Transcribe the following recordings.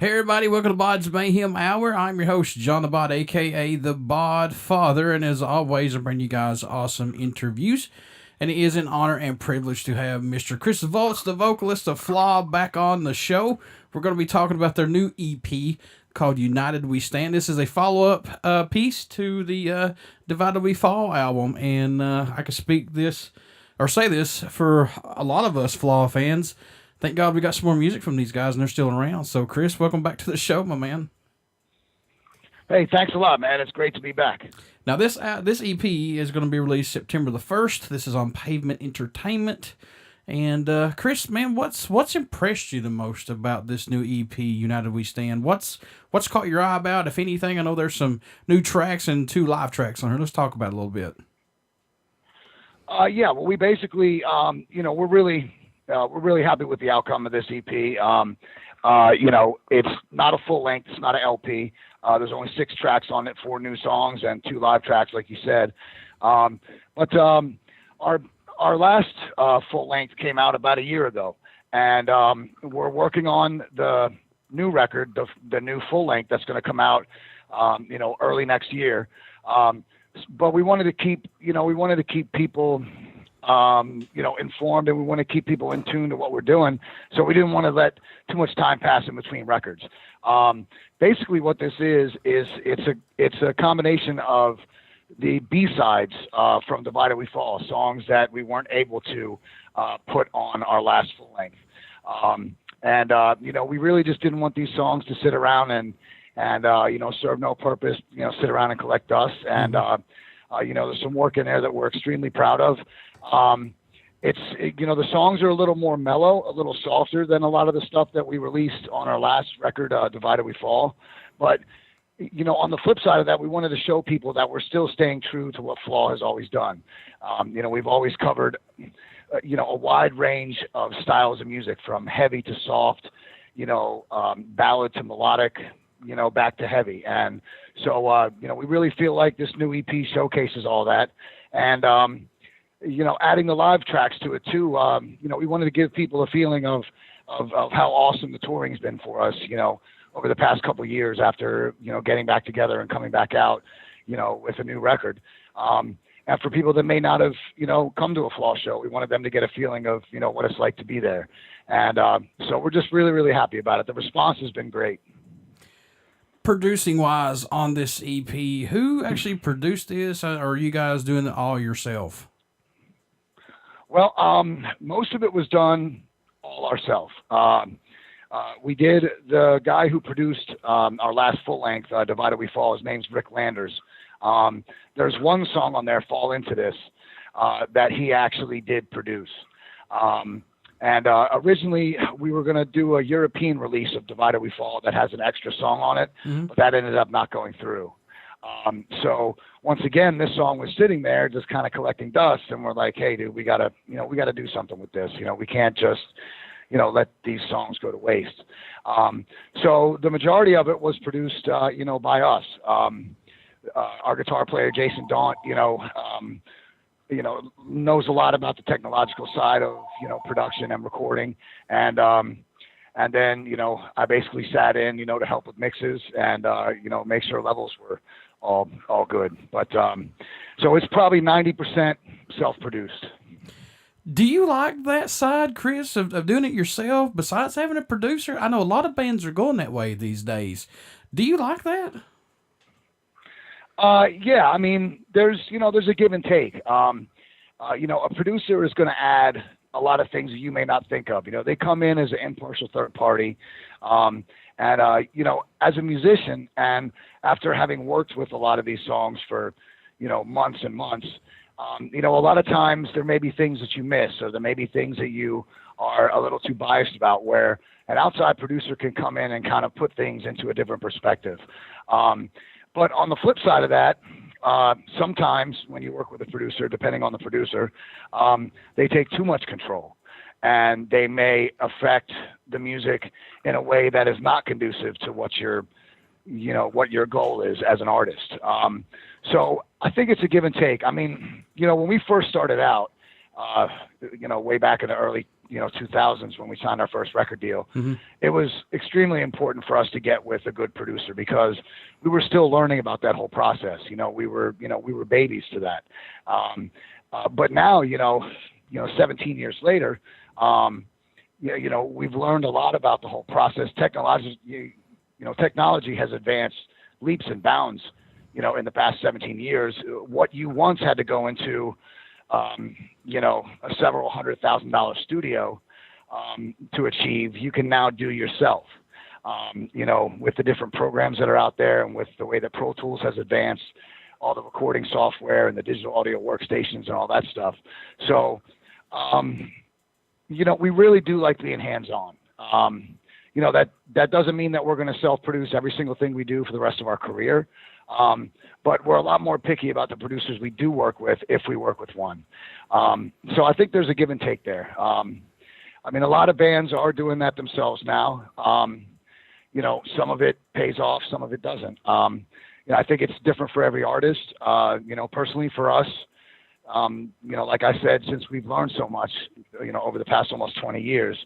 Hey everybody, welcome to BODS Mayhem Hour. I'm your host, John the Bod, aka the Bod Father, and as always, I bring you guys awesome interviews. And it is an honor and privilege to have Mr. Christopher Volz, the vocalist of Flaw, back on the show. We're going to be talking about their new EP called United We Stand. This is a follow-up piece to the Divided We Fall album, and I can speak this, or say this, for a lot of us Flaw fans. Thank God we got some more music from these guys, and they're still around. So, Chris, welcome back to the show, my man. Hey, thanks a lot, man. It's great to be back. Now, this EP is going to be released September the 1st. This is on Pavement Entertainment. And, Chris, man, what's impressed you the most about this new EP, United We Stand? What's caught your eye about, if anything? I know there's some new tracks and 2 live tracks on here. Let's talk about it a little bit. Yeah, well, we basically, we're really happy with the outcome of this EP. It's not a full length. It's not an LP. There's only 6 tracks on it, 4 new songs and 2 live tracks, like you said. But our last full length came out about a year ago, and we're working on the new record, the new full length that's going to come out, early next year. But we wanted to keep people informed, and we want to keep people in tune to what we're doing. So we didn't want to let too much time pass in between records. Basically what this is it's a combination of the B-sides from Divided We Fall, songs that we weren't able to put on our last full length. We really just didn't want these songs to sit around and serve no purpose, sit around and collect dust. And, there's some work in there that we're extremely proud of. The songs are a little more mellow, a little softer than a lot of the stuff that we released on our last record, Divided We Fall. But, on the flip side of that, we wanted to show people that we're still staying true to what Flaw has always done. We've always covered, a wide range of styles of music, from heavy to soft, ballad to melodic, back to heavy. And so, we really feel like this new EP showcases all that. And, adding the live tracks to it too, we wanted to give people a feeling of how awesome the touring's been for us, over the past couple of years after, getting back together and coming back out, with a new record. And for people that may not have, come to a Flaw show, we wanted them to get a feeling of, what it's like to be there. And so we're just really, really happy about it. The response has been great. Producing wise on this EP, who actually produced this, or are you guys doing it all yourself? Well, most of it was done all ourselves. We did. The guy who produced our last full length, Divided We Fall, his name's Rick Landers. There's one song on there, Fall Into This, that he actually did produce. Originally, we were going to do a European release of Divided We Fall that has an extra song on it, but that ended up not going through. So once again, this song was sitting there just kind of collecting dust, and we're like, hey, dude, we gotta do something with this. We can't just, let these songs go to waste. So the majority of it was produced, by us. Our guitar player, Jason Daunt, knows a lot about the technological side of, production and recording. And then, I basically sat in, to help with mixes and, make sure levels were all good. But, so it's probably 90% self-produced. Do you like that side, Chris, of doing it yourself besides having a producer? I know a lot of bands are going that way these days. Do you like that? Yeah, I mean, there's a give and take. A producer is going to add a lot of things that you may not think of. They come in as an impartial third party. As a musician, and after having worked with a lot of these songs for, months and months, a lot of times there may be things that you miss, or there may be things that you are a little too biased about, where an outside producer can come in and kind of put things into a different perspective. But on the flip side of that, sometimes when you work with a producer, depending on the producer, they take too much control, and they may affect the music in a way that is not conducive to what your goal is as an artist. So I think it's a give and take. I mean, when we first started out, way back in the early 2000s when we signed our first record deal, it was extremely important for us to get with a good producer because we were still learning about that whole process. We were babies to that. But now, 17 years later, we've learned a lot about the whole process. Technology has advanced leaps and bounds, in the past 17 years. What you once had to go into, a several $100,000 studio to achieve, you can now do yourself. With the different programs that are out there and with the way that Pro Tools has advanced, all the recording software and the digital audio workstations and all that stuff. So, we really do like being hands-on. That doesn't mean that we're going to self-produce every single thing we do for the rest of our career. But we're a lot more picky about the producers we do work with if we work with one. So I think there's a give and take there. A lot of bands are doing that themselves now. Some of it pays off, some of it doesn't. I think it's different for every artist. Personally for us, like I said, since we've learned so much, over the past almost 20 years,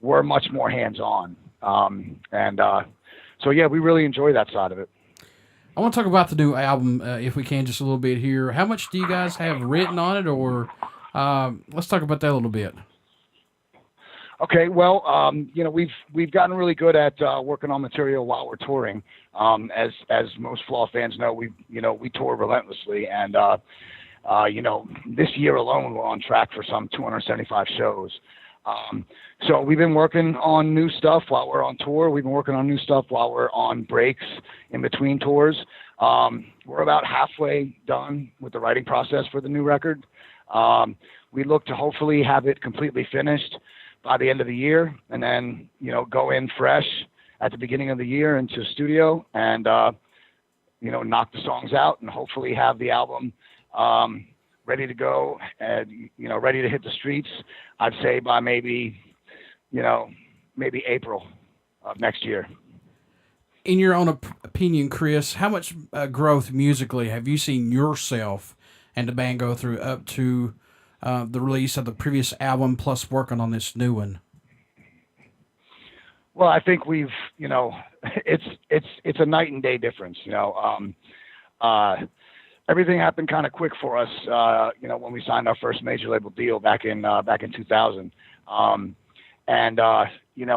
we're much more hands-on. So yeah, we really enjoy that side of it. I want to talk about the new album, if we can, just a little bit here. How much do you guys have written on it, or let's talk about that a little bit. Okay, well, we've gotten really good at working on material while we're touring. As most Flaw fans know, we tour relentlessly, and this year alone we're on track for some 275 shows. So we've been working on new stuff while we're on tour. We've been working on new stuff while we're on breaks in between tours. We're about halfway done with the writing process for the new record. We look to hopefully have it completely finished by the end of the year, and then, go in fresh at the beginning of the year into studio and, knock the songs out and hopefully have the album ready to go and, ready to hit the streets, I'd say by maybe April of next year. In your own opinion, Chris, how much growth musically have you seen yourself and the band go through up to the release of the previous album plus working on this new one? Well, I think we've, it's a night and day difference. Everything happened kind of quick for us, when we signed our first major label deal back in 2000.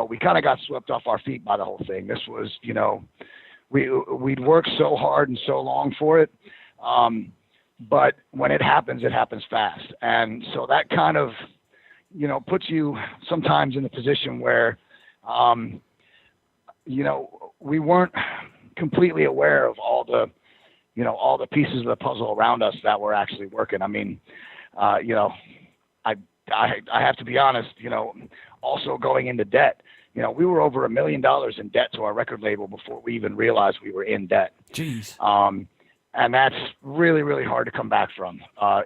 We kind of got swept off our feet by the whole thing. This was, we'd worked so hard and so long for it. But when it happens fast. And so that kind of, puts you sometimes in a position where, we weren't completely aware of all the pieces of the puzzle around us that were actually working. I have to be honest, also going into debt, we were over $1 million in debt to our record label before we even realized we were in debt. Jeez. And that's really, really hard to come back from,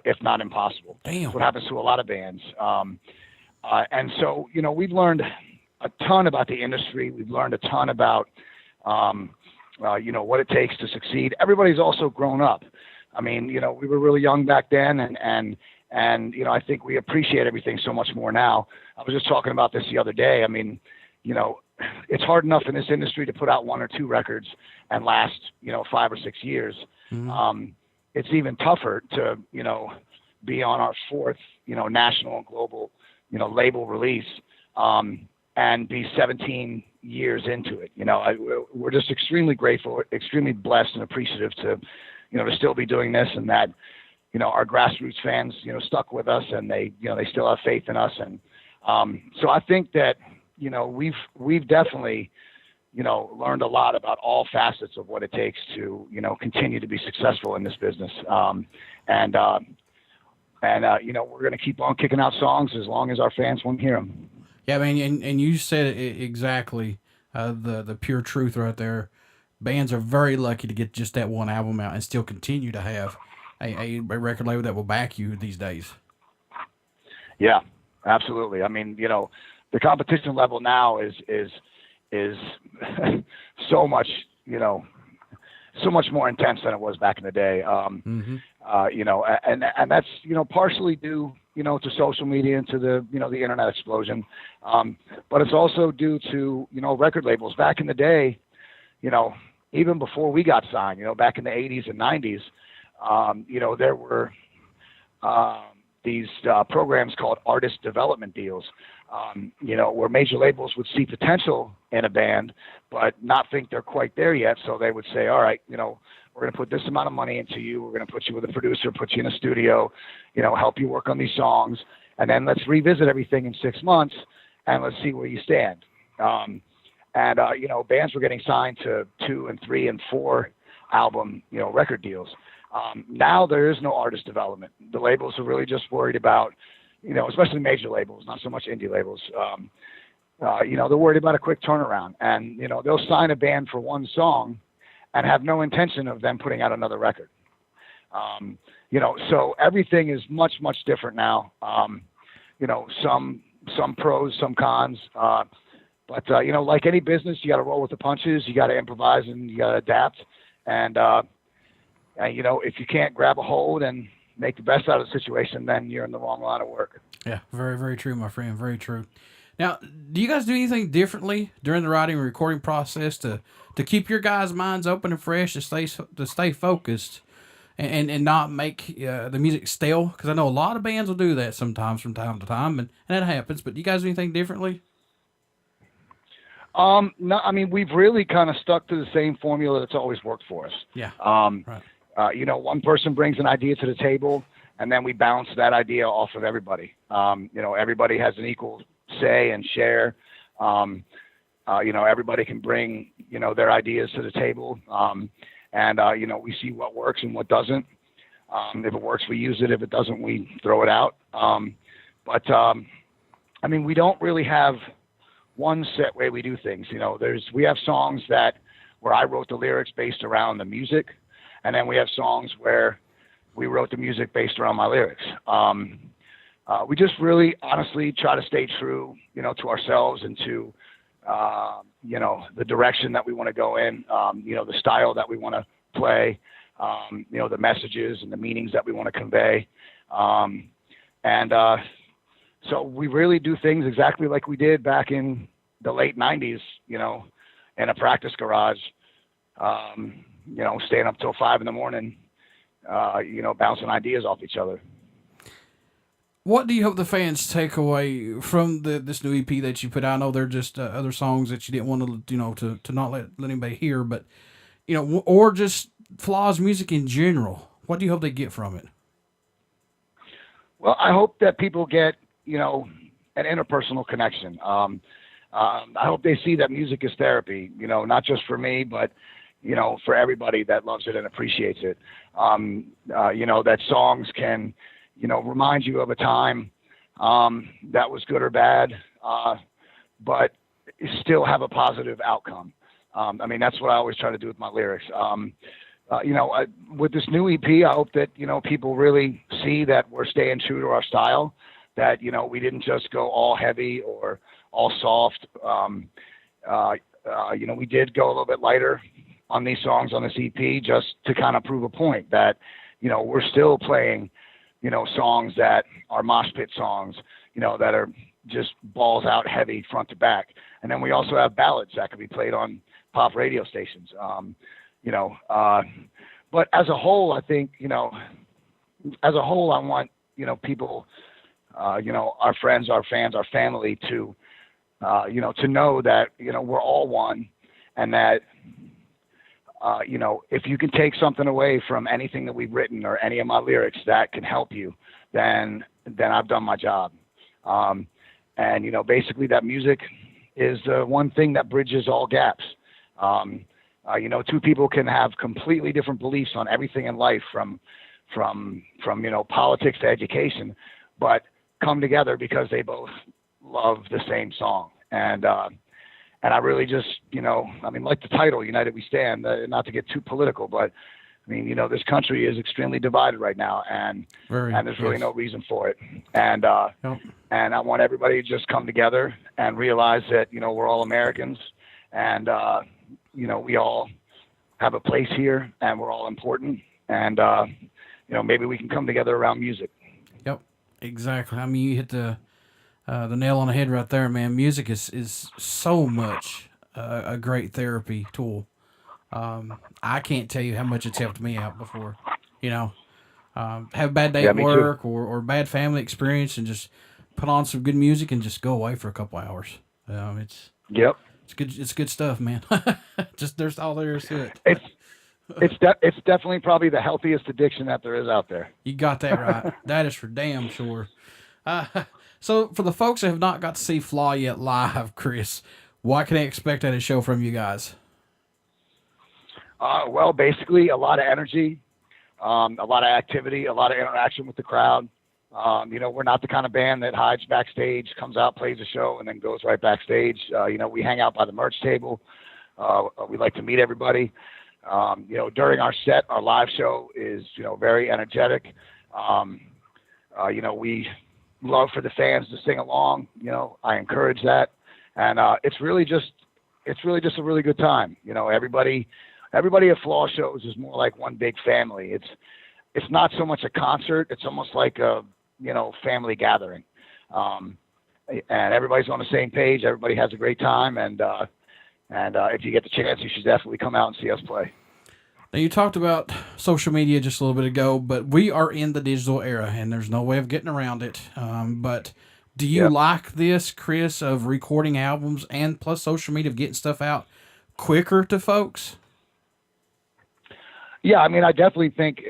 if not impossible. Damn. That's what happens to a lot of bands. And so, we've learned a ton about the industry. We've learned a ton about, what it takes to succeed. Everybody's also grown up. We were really young back then, and I think we appreciate everything so much more now. I was just talking about this the other day. It's hard enough in this industry to put out 1 or 2 records and last, 5 or 6 years. Mm-hmm. It's even tougher to, be on our 4th, national and global, label release, and be 17 years into it. We're just extremely grateful, extremely blessed and appreciative to still be doing this, and that, our grassroots fans, stuck with us, and they still have faith in us. And so I think that, we've definitely, learned a lot about all facets of what it takes to, continue to be successful in this business. We're going to keep on kicking out songs as long as our fans want to hear them. Yeah, and you said it exactly, the pure truth right there. Bands are very lucky to get just that one album out and still continue to have a record label that will back you these days. Yeah, absolutely. The competition level now is so much, so much more intense than it was back in the day. And that's, partially due, to social media and to the, the internet explosion. But it's also due to, record labels. Back in the day, even before we got signed, back in the 80s and 90s, there were these programs called artist development deals, where major labels would see potential in a band, but not think they're quite there yet. So they would say, all right, we're going to put this amount of money into you. We're going to put you with a producer, put you in a studio, help you work on these songs. And then let's revisit everything in 6 months and let's see where you stand. Bands were getting signed to 2 and 3 and 4 album, record deals. Now there is no artist development. The labels are really just worried about, especially major labels, not so much indie labels. They're worried about a quick turnaround, and, they'll sign a band for one song and have no intention of them putting out another record. So everything is much, much different now. Some pros, some cons, but like any business, you got to roll with the punches, you got to improvise, and you got to adapt. And, if you can't grab a hold and make the best out of the situation, then you're in the wrong line of work. Yeah, very, very true, my friend. Very true. Now, do you guys do anything differently during the writing and recording process to keep your guys' minds open and fresh, to stay focused and not make the music stale? Because I know a lot of bands will do that sometimes from time to time, and that happens. But do you guys do anything differently? No, I mean, we've really kind of stuck to the same formula that's always worked for us. Yeah. Right. One person brings an idea to the table, and then we bounce that idea off of everybody. Everybody has an equal say and share. Everybody can bring, their ideas to the table. We see what works and what doesn't. If it works, we use it. If it doesn't, we throw it out. We don't really have one set way we do things. We have songs where I wrote the lyrics based around the music, and then we have songs where we wrote the music based around my lyrics. We just really honestly try to stay true, to ourselves and to, the direction that we want to go in, the style that we want to play, the messages and the meanings that we want to convey. So we really do things exactly like we did back in the late 90s, in a practice garage, staying up till 5 a.m, bouncing ideas off each other. What do you hope the fans take away from this new EP that you put out? I know they're just other songs that you didn't want to, to not let anybody hear, but, or just Flaw's music in general. What do you hope they get from it? Well, I hope that people get, an interpersonal connection. I hope they see that music is therapy, not just for me, but, for everybody that loves it and appreciates it. That songs can, remind you of a time that was good or bad, but still have a positive outcome. That's what I always try to do with my lyrics. With this new EP, I hope that, people really see that we're staying true to our style, that, we didn't just go all heavy or all soft. We did go a little bit lighter on these songs on this EP just to kind of prove a point that, we're still playing, songs that are mosh pit songs, that are just balls out heavy front to back. And then we also have ballads that can be played on pop radio stations. But as a whole, I think, I want, people, our friends, our fans, our family to know that, we're all one, and that, if you can take something away from anything that we've written or any of my lyrics that can help you, then I've done my job. Basically that music is the one thing that bridges all gaps. Two people can have completely different beliefs on everything in life, from politics to education, but come together because they both love the same song. And I really just, like the title, United We Stand, not to get too political, but this country is extremely divided right now, and there's really no reason for it. And I want everybody to just come together and realize that, we're all Americans, and, we all have a place here, and we're all important. And, maybe we can come together around music. Yep. Exactly. I mean, you hit the nail on the head right there, man. Music is so much a great therapy tool. I can't tell you how much it's helped me out before. You know, have a bad day Yeah, at me too. work or bad family experience, and just put on some good music and just go away for a couple hours. It's Yep. it's good. It's good stuff, man. Just there's all there is to it. It's it's definitely probably the healthiest addiction that there is out there. You got that right. That is for damn sure. Uh, so for the folks that have not got to see Flaw yet live, Chris, what can they expect at a show from you guys? Well, basically a lot of energy, a lot of activity, a lot of interaction with the crowd. We're not the kind of band that hides backstage, comes out, plays a show, and then goes right backstage. We hang out by the merch table. We like to meet everybody. During our set, our live show is, very energetic. We love for the fans to sing along. I encourage that. And it's really just a really good time. Everybody at Flaw shows is more like one big family. It's not so much a concert. It's almost like a, family gathering. And everybody's on the same page. Everybody has a great time. And if you get the chance, you should definitely come out and see us play. Now, you talked about social media just a little bit ago, but we are in the digital era, and there's no way of getting around it. But do you like this, Chris, of recording albums and plus social media of getting stuff out quicker to folks? Yeah, I mean, I definitely think,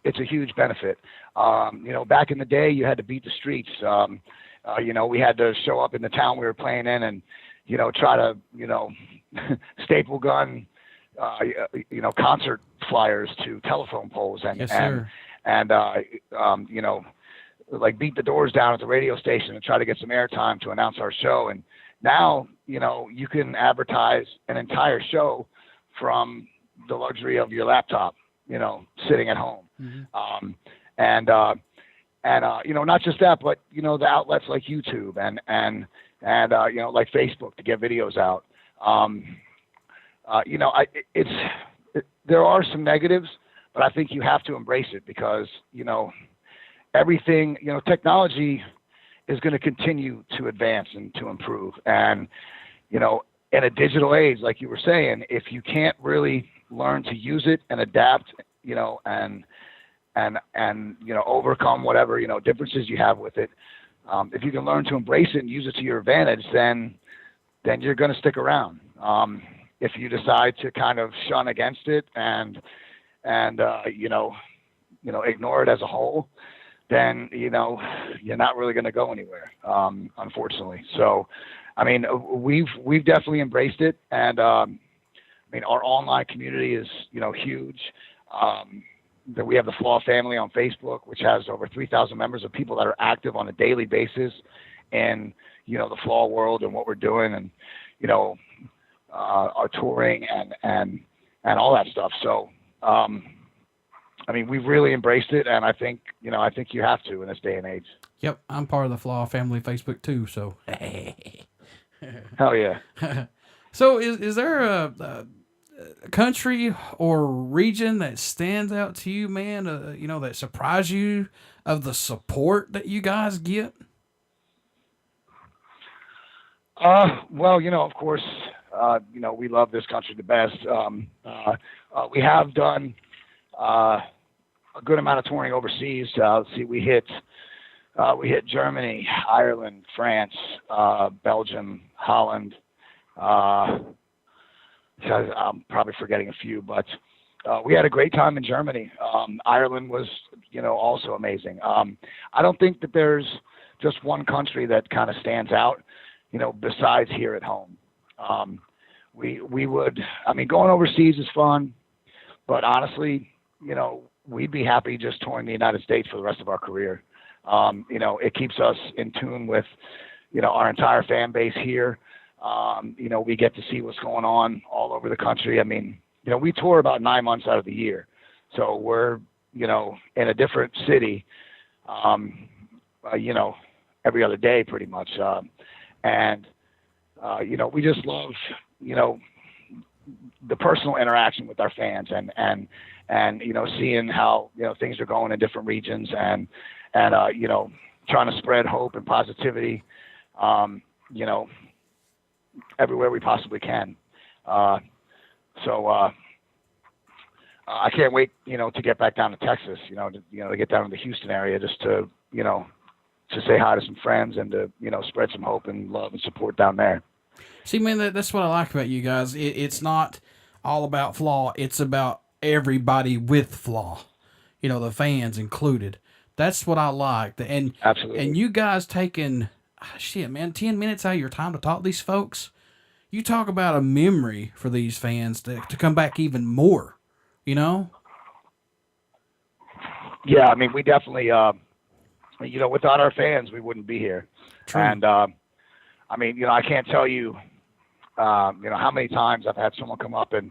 it's a huge benefit. Back in the day, you had to beat the streets. We had to show up in the town we were playing in and, try to, staple gun, concert flyers to telephone poles and, Yes, sir. like beat the doors down at the radio station and try to get some airtime to announce our show. And now, you can advertise an entire show from the luxury of your laptop, sitting at home. Mm-hmm. Not just that, but, the outlets like YouTube and like Facebook to get videos out. There are some negatives, but I think you have to embrace it because, everything, technology is going to continue to advance and to improve. And, in a digital age, like you were saying, if you can't really learn to use it and adapt, and overcome whatever, differences you have with it, if you can learn to embrace it and use it to your advantage, then you're going to stick around. If you decide to kind of shun against it and ignore it as a whole, then, you're not really going to go anywhere, unfortunately. So, I mean, we've definitely embraced it. And, our online community is, huge. That we have the Flaw family on Facebook, which has over 3,000 members of people that are active on a daily basis in, the Flaw world and what we're doing and, our touring and all that stuff. So, we've really embraced it, and I think you have to in this day and age. Yep, I'm part of the Flaw family Facebook too, so. Hell yeah. So is there a country or region that stands out to you, man, that surprised you of the support that you guys get? Well, of course, we love this country the best. We have done a good amount of touring overseas. We hit Germany, Ireland, France, Belgium, Holland. I'm probably forgetting a few, but we had a great time in Germany. Ireland was, also amazing. I don't think that there's just one country that kind of stands out, besides here at home. We would, going overseas is fun, but honestly, we'd be happy just touring the United States for the rest of our career. It keeps us in tune with, our entire fan base here. We get to see what's going on all over the country. We tour about 9 months out of the year. So we're, in a different city, every other day pretty much. We just love, the personal interaction with our fans and seeing how, things are going in different regions and and you know, trying to spread hope and positivity, you know, everywhere we possibly can. So I can't wait, you know, to get back down to Texas, to get down to the Houston area just to, you know, to say hi to some friends and to, you know, spread some hope and love and support down there. See, man, that's what I like about you guys. It's not all about Flaw. It's about everybody with Flaw, you know, the fans included. That's what I like. And Absolutely. And you guys taking, shit, man, 10 minutes out of your time to talk to these folks. You talk about a memory for these fans to come back even more, you know? Yeah, I mean, we definitely, you know, without our fans, we wouldn't be here. True. And, I mean, you know, I can't tell you, you know, how many times I've had someone come up and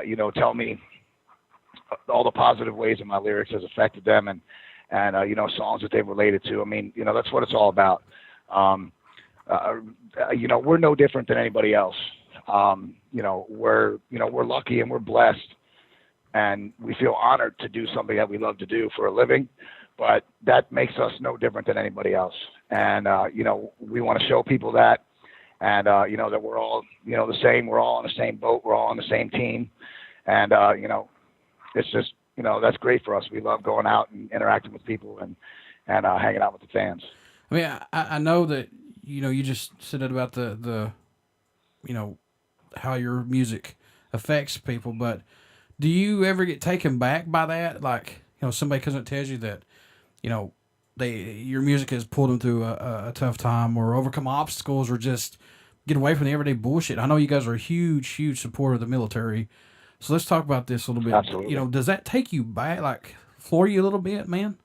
you know, tell me all the positive ways that my lyrics has affected them and you know, songs that they've related to. I mean, you know, that's what it's all about. You know, we're no different than anybody else. You know, we're lucky and we're blessed, and we feel honored to do something that we love to do for a living, but that makes us no different than anybody else. And, you know, we want to show people that, and, you know, that we're all, you know, the same, we're all on the same boat, we're all on the same team. And, you know, it's just, you know, that's great for us. We love going out and interacting with people and hanging out with the fans. I mean, I know that, you know, you just said it about the, you know, how your music affects people, but do you ever get taken back by that? Like, you know, somebody comes and tells you that, you know, your music has pulled them through a tough time or overcome obstacles or just get away from the everyday bullshit. I know you guys are a huge supporter of the military. So let's talk about this a little bit. Absolutely. You know, does that take you back, like floor you a little bit, man?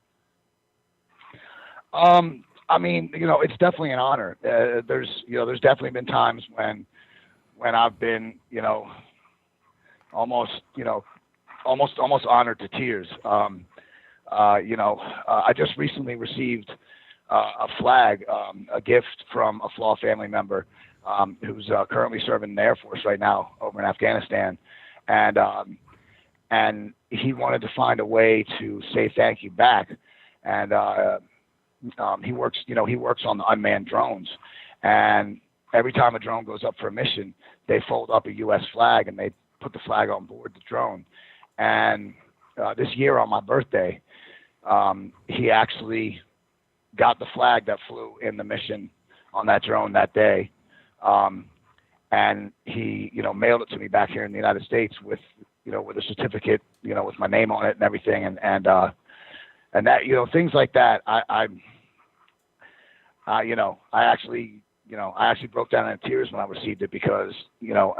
I mean, you know, it's definitely an honor. There's definitely been times when I've been, you know, almost honored to tears. You know, I just recently received a flag, a gift from a Flaw family member who's currently serving in the Air Force right now over in Afghanistan, and he wanted to find a way to say thank you back, and he works on the unmanned drones, and every time a drone goes up for a mission, they fold up a U.S. flag and they put the flag on board the drone. And this year on my birthday, he actually got the flag that flew in the mission on that drone that day. And he, you know, mailed it to me back here in the United States with, you know, with a certificate, you know, with my name on it and everything. And that, you know, things like that, you know, I actually broke down in tears when I received it because, you know,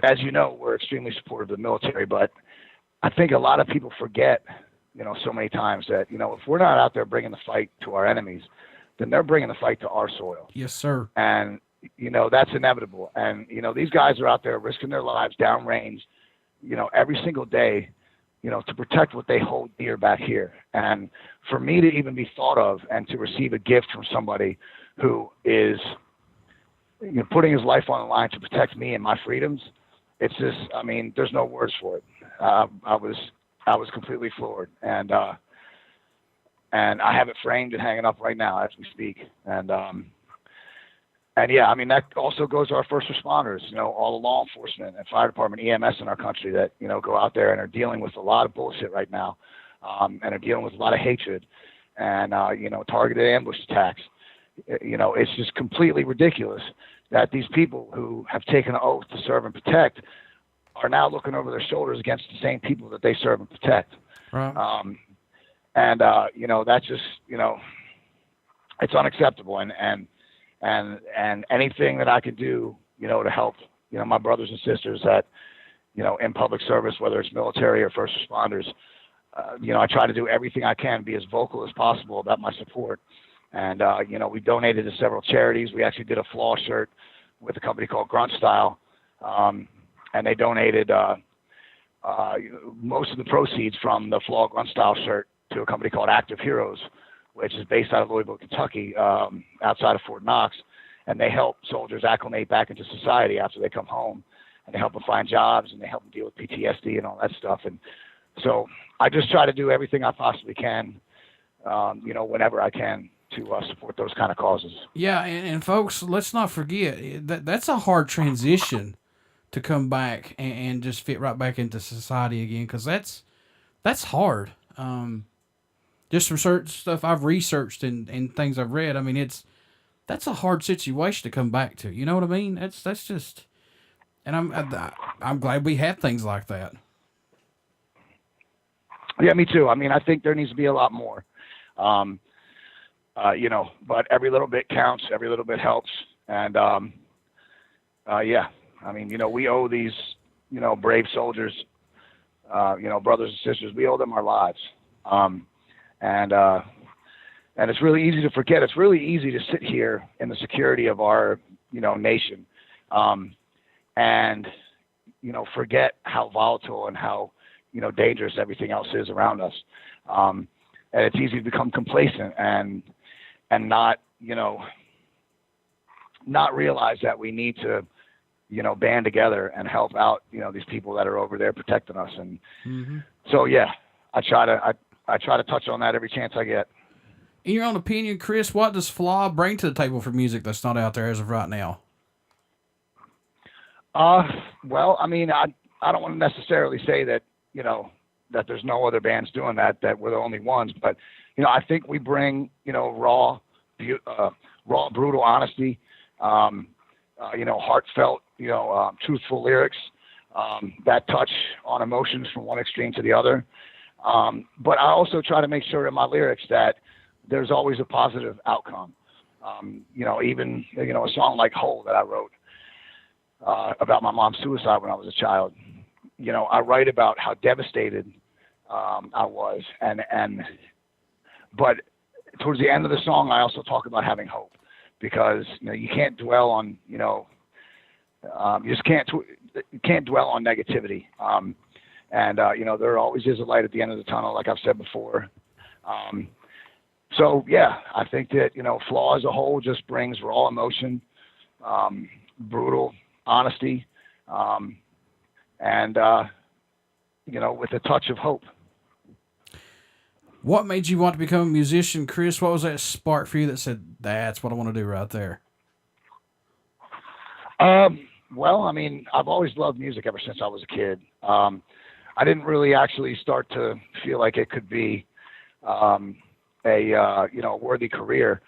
as you know, we're extremely supportive of the military, but I think a lot of people forget, you know, so many times that, you know, if we're not out there bringing the fight to our enemies, then they're bringing the fight to our soil. Yes, sir. And, you know, that's inevitable. And, you know, these guys are out there risking their lives downrange, you know, every single day, you know, to protect what they hold dear back here. And for me to even be thought of and to receive a gift from somebody who is, you know, putting his life on the line to protect me and my freedoms, it's just, I mean, there's no words for it. I was completely floored, and I have it framed and hanging up right now as we speak. And yeah, I mean, that also goes to our first responders, you know, all the law enforcement and fire department, EMS in our country that, you know, go out there and are dealing with a lot of bullshit right now, and are dealing with a lot of hatred and, you know, targeted ambush attacks. You know, it's just completely ridiculous that these people who have taken an oath to serve and protect are now looking over their shoulders against the same people that they serve and protect. Right. You know, that's just, you know, it's unacceptable. And anything that I could do, you know, to help, you know, my brothers and sisters that, you know, in public service, whether it's military or first responders, you know, I try to do everything I can, be as vocal as possible about my support. And, you know, we donated to several charities. We actually did a Flaw shirt with a company called Grunt Style. And they donated most of the proceeds from the Flaw Grunt Style shirt to a company called Active Heroes, which is based out of Louisville, Kentucky, outside of Fort Knox. And they help soldiers acclimate back into society after they come home. And they help them find jobs, and they help them deal with PTSD and all that stuff. And so I just try to do everything I possibly can whenever I can to support those kind of causes. Yeah, and folks, let's not forget that's a hard transition to come back and just fit right back into society again, because that's hard. Just from certain stuff I've researched and things I've read, I mean, that's a hard situation to come back to. You know what I mean? That's just, and I'm glad we have things like that. Yeah, me too. I mean, I think there needs to be a lot more. But every little bit counts. Every little bit helps. And yeah, I mean, we owe these, brave soldiers, brothers and sisters. We owe them our lives. And it's really easy to forget. It's really easy to sit here in the security of our, nation, and forget how volatile and how dangerous everything else is around us. And it's easy to become complacent and not realize that we need to band together and help out these people that are over there protecting us. And so yeah, I try to touch on that every chance I get. In your own opinion, Chris, what does Flaw bring to the table for music that's not out there as of right now? Well, I mean, I don't want to necessarily say that, that there's no other bands doing that we're the only ones, but, I think we bring, raw, brutal honesty, heartfelt, truthful lyrics, that touch on emotions from one extreme to the other. But I also try to make sure in my lyrics that there's always a positive outcome. Even, a song like Hole that I wrote about my mom's suicide when I was a child. I write about how devastated I was, but towards the end of the song, I also talk about having hope, because you can't dwell on you just can't dwell on negativity. There always is a light at the end of the tunnel, like I've said before. So yeah, I think that Flaw as a whole just brings raw emotion, brutal honesty, and with a touch of hope. What made you want to become a musician, Chris? What was that spark for you that said, that's what I want to do right there? Well, I mean, I've always loved music ever since I was a kid. I didn't really actually start to feel like it could be a worthy career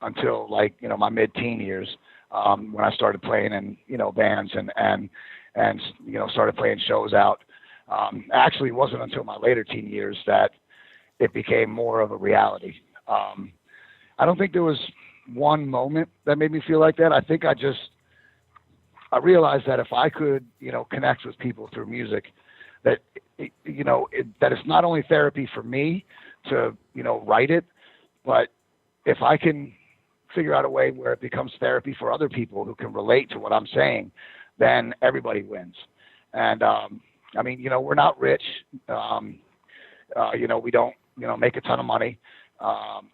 until my mid-teen years, when I started playing in bands and started playing shows out. Actually, it wasn't until my later teen years that it became more of a reality. I don't think there was one moment that made me feel like that. I think I realized that if I could, connect with people through music, that, that it's not only therapy for me to, write it, but if I can figure out a way where it becomes therapy for other people who can relate to what I'm saying, then everybody wins. And, I mean, we're not rich. We don't, make a ton of money.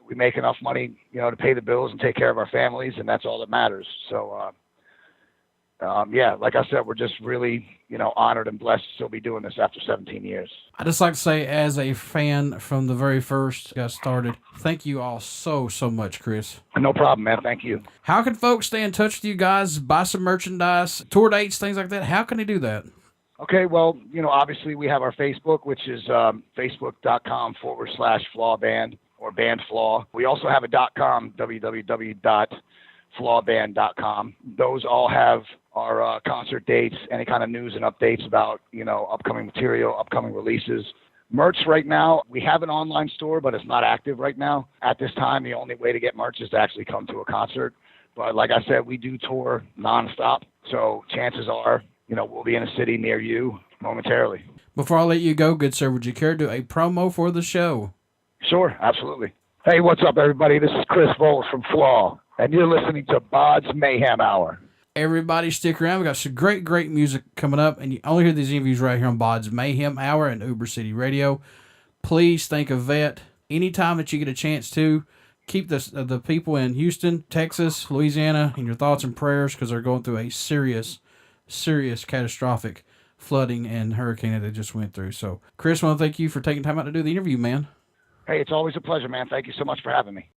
We make enough money, to pay the bills and take care of our families, and that's all that matters. So, yeah, like I said, we're just really, honored and blessed to still be doing this after 17 years. I just like to say, as a fan from the very first got started, thank you all so much, Chris. No problem, man. Thank you. How can folks stay in touch with you guys, buy some merchandise, tour dates, things like that? How can they do that? Okay, well, obviously we have our Facebook, which is facebook.com/Flaw Band or Band Flaw. We also have a .com, www.flawband.com. Those all have our concert dates, any kind of news and updates about, upcoming material, upcoming releases. Merch right now, we have an online store, but it's not active right now. At this time, the only way to get merch is to actually come to a concert. But like I said, we do tour nonstop, so chances are, we'll be in a city near you momentarily. Before I let you go, good sir, would you care to do a promo for the show? Sure, absolutely. Hey, what's up, everybody? This is Chris Volz from Flaw, and you're listening to BODS Mayhem Hour. Everybody stick around. We got some great music coming up, and you only hear these interviews right here on BODS Mayhem Hour and Uber City Radio. Please think of that. Anytime that you get a chance to, keep the people in Houston, Texas, Louisiana in your thoughts and prayers, because they're going through a serious catastrophic flooding and hurricane that they just went through. So, Chris, I want to thank you for taking time out to do the interview, man. Hey, it's always a pleasure, man. Thank you so much for having me.